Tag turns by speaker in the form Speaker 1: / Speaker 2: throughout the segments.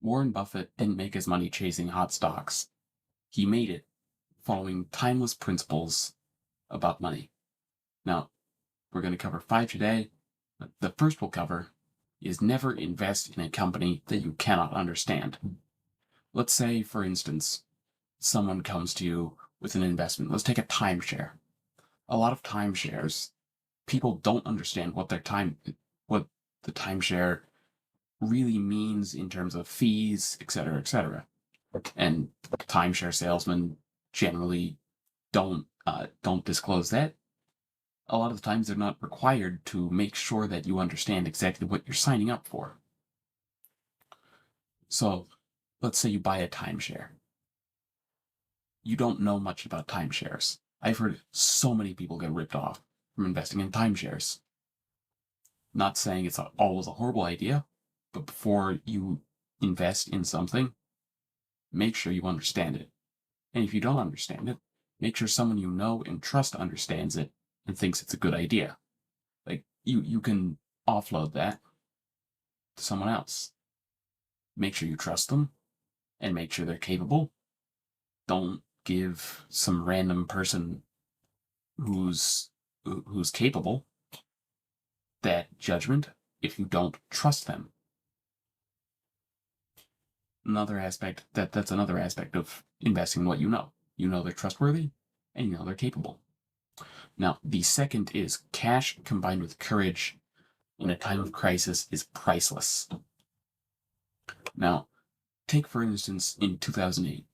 Speaker 1: Warren Buffett didn't make his money chasing hot stocks. He made it following timeless principles about money. Now, we're going to cover five today. The first we'll cover is never invest in a company that you cannot understand. Let's say, for instance, someone comes to you with an investment. Let's take a timeshare. A lot of timeshares, people don't understand what what the timeshare really means in terms of fees, etc., etc. And timeshare salesmen generally don't disclose that. A lot of the times they're not required to make sure that you understand exactly what you're signing up for. So let's say you buy a timeshare. You don't know much about timeshares. I've heard so many people get ripped off from investing in timeshares. Not saying it's always a horrible idea, but before you invest in something, make sure you understand it. And if you don't understand it, make sure someone you know and trust understands it and thinks it's a good idea. Like you can offload that to someone else. Make sure you trust them and make sure they're capable. Don't give some random person who's capable that judgment if you don't trust them. That's another aspect of investing in what you know. You know they're trustworthy and you know they're capable. Now, the second is cash combined with courage in a time of crisis is priceless. Now, take for instance in 2008,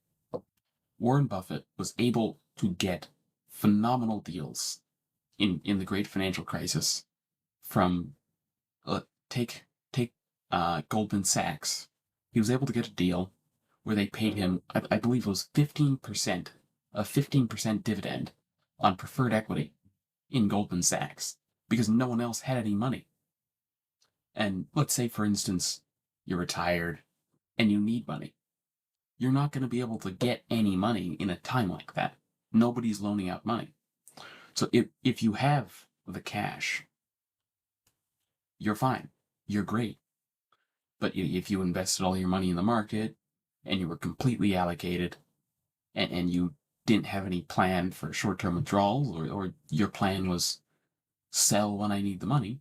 Speaker 1: Warren Buffett was able to get phenomenal deals in the great financial crisis from take Goldman Sachs. He was able to get a deal where they paid him, I believe it was 15%, a 15% dividend on preferred equity in Goldman Sachs because no one else had any money. And let's say, for instance, you're retired and you need money. You're not going to be able to get any money in a time like that. Nobody's loaning out money. So if you have the cash, you're fine. You're great. But if you invested all your money in the market and you were completely allocated and you didn't have any plan for short-term withdrawals or your plan was sell when I need the money,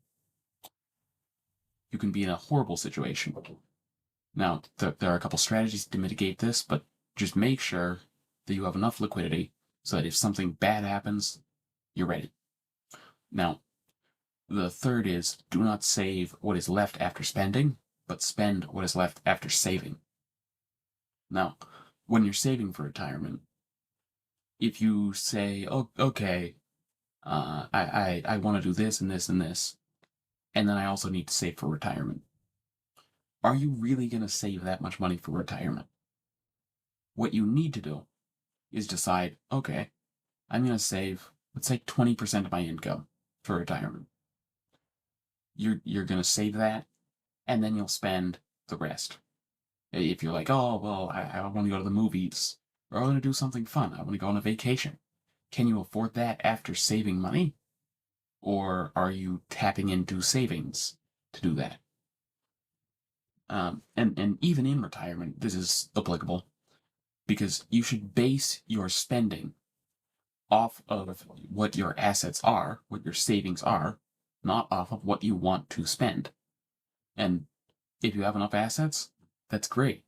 Speaker 1: you can be in a horrible situation. Now, there are a couple strategies to mitigate this, but just make sure that you have enough liquidity so that if something bad happens, you're ready. Now, the third is do not save what is left after spending, but spend what is left after saving. Now, when you're saving for retirement, if you say, "Oh, okay, I want to do this and this and this, and then I also need to save for retirement," are you really going to save that much money for retirement? What you need to do is decide, okay, I'm going to save, let's say 20% of my income for retirement. You're going to save that, and then you'll spend the rest. If you're like, oh, well, I want to go to the movies, or I want to do something fun, I want to go on a vacation. Can you afford that after saving money? Or are you tapping into savings to do that? And even in retirement, this is applicable because you should base your spending off of what your assets are, what your savings are, not off of what you want to spend. And if you have enough assets, that's great.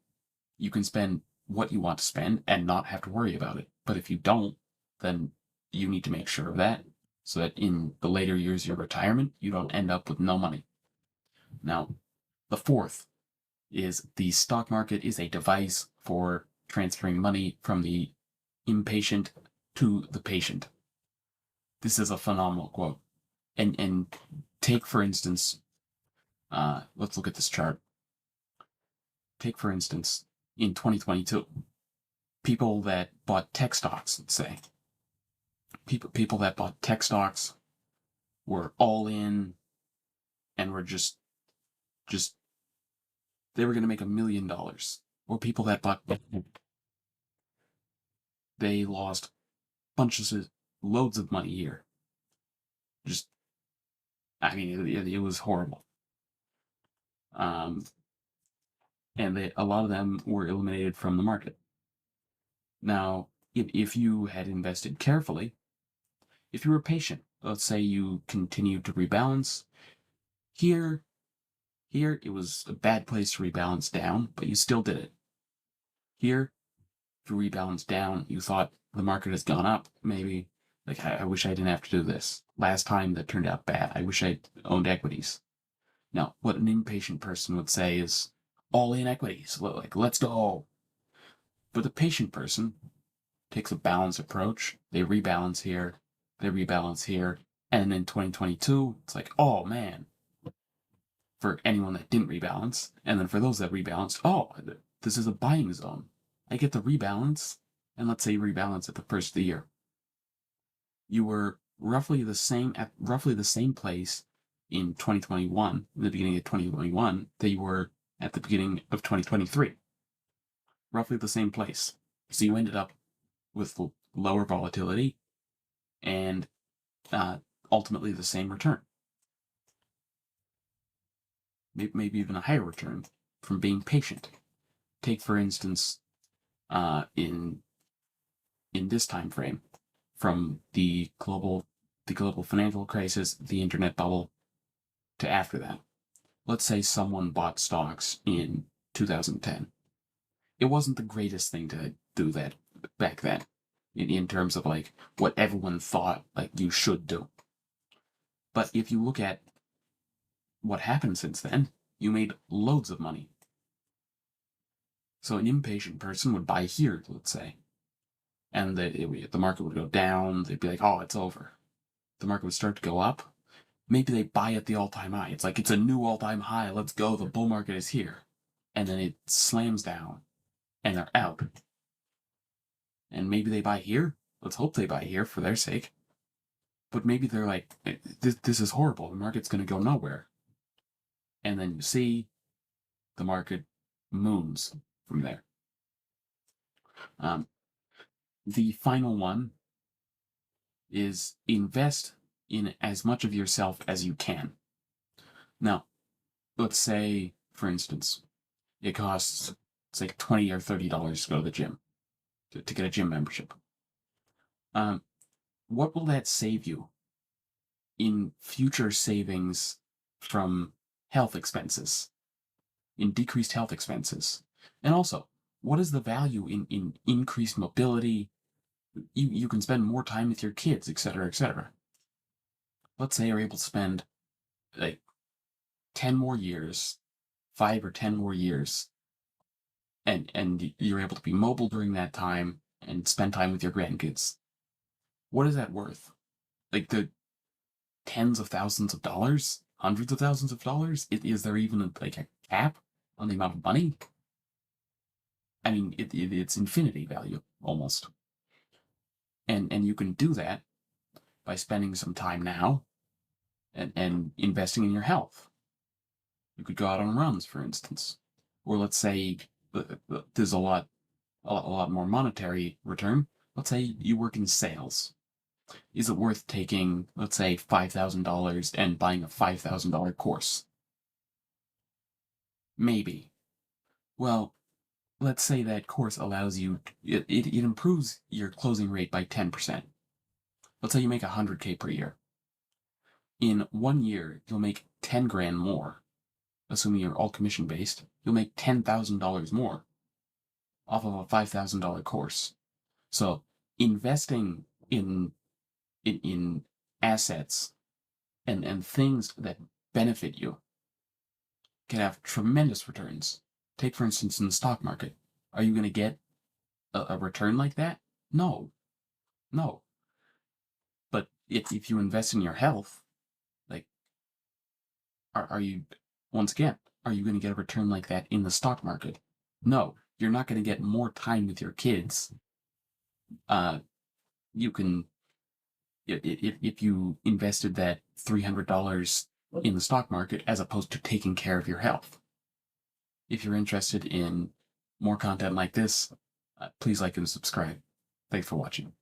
Speaker 1: You can spend what you want to spend and not have to worry about it. But if you don't, then you need to make sure of that so that in the later years of your retirement, you don't end up with no money. Now, the fourth is the stock market is a device for transferring money from the impatient to the patient. This is a phenomenal quote. And take, for instance, let's look at this chart. Take, for instance, in 2022, people that bought tech stocks, let's say, people that bought tech stocks were all in and were just they were going to make $1 million. Or people that bought, they lost loads of money here. Just, I mean, it was horrible. Um, and a lot of them were eliminated from the market. Now, if you had invested carefully, if you were patient, let's say you continued to rebalance, here it was a bad place to rebalance down, but you still did it. Here, if you rebalance down, you thought the market has gone up, maybe, like, I wish I didn't have to do this. Last time that turned out bad. I wish I'd owned equities. Now, what an impatient person would say is, all in equities, like, let's go. But the patient person takes a balanced approach. They rebalance here, and in 2022, it's like, oh man, for anyone that didn't rebalance, and then for those that rebalanced, oh, this is a buying zone. I get to rebalance, and let's say you rebalance at the first of the year. You were roughly the same place in 2021, in the beginning of 2021, that you were at the beginning of 2023. Roughly the same place. So you ended up with lower volatility and ultimately the same return. Maybe even a higher return from being patient. Take, for instance, in this time frame, from the global financial crisis, the internet bubble, to after that. Let's say someone bought stocks in 2010. It wasn't the greatest thing to do that back then, in terms of like what everyone thought like you should do. But if you look at what happened since then, you made loads of money. So an impatient person would buy here, let's say, and the market would go down. They'd be like, oh, it's over. The market would start to go up. Maybe they buy at the all-time high. It's like, it's a new all-time high. Let's go. The bull market is here. And then it slams down and they're out. And maybe they buy here. Let's hope they buy here for their sake. But maybe they're like, this is horrible. The market's going to go nowhere. And then you see the market moons from there. The final one is invest in as much of yourself as you can. Now, let's say, for instance, it costs, it's like $20 or $30 to go to the gym, to get a gym membership. What will that save you in future savings from health expenses, in decreased health expenses? And also, what is the value in increased mobility? You can spend more time with your kids, etc., etc. Let's say you're able to spend like 10 more years, 5 or 10 more years, and you're able to be mobile during that time and spend time with your grandkids. What is that worth? Like the tens of thousands of dollars? Hundreds of thousands of dollars? Is there even like a cap on the amount of money? I mean, it's infinity value, almost. And you can do that by spending some time now and investing in your health. You could go out on runs, for instance. Or let's say there's a lot more monetary return. Let's say you work in sales. Is it worth taking, let's say, $5,000 and buying a $5,000 course? Maybe. Well, let's say that course allows you, it improves your closing rate by 10%. Let's say you make $100K per year. In 1 year, you'll make 10 grand more. Assuming you're all commission based, you'll make $10,000 more off of a $5,000 course. So investing in assets and things that benefit you can have tremendous returns. Take, for instance, in the stock market. Are you going to get a return like that? No. But if you invest in your health, like, are you, once again, are you going to get a return like that in the stock market? No. You're not going to get more time with your kids. You can, if you invested that $300 in the stock market as opposed to taking care of your health. If you're interested in more content like this, please like and subscribe. Thanks for watching.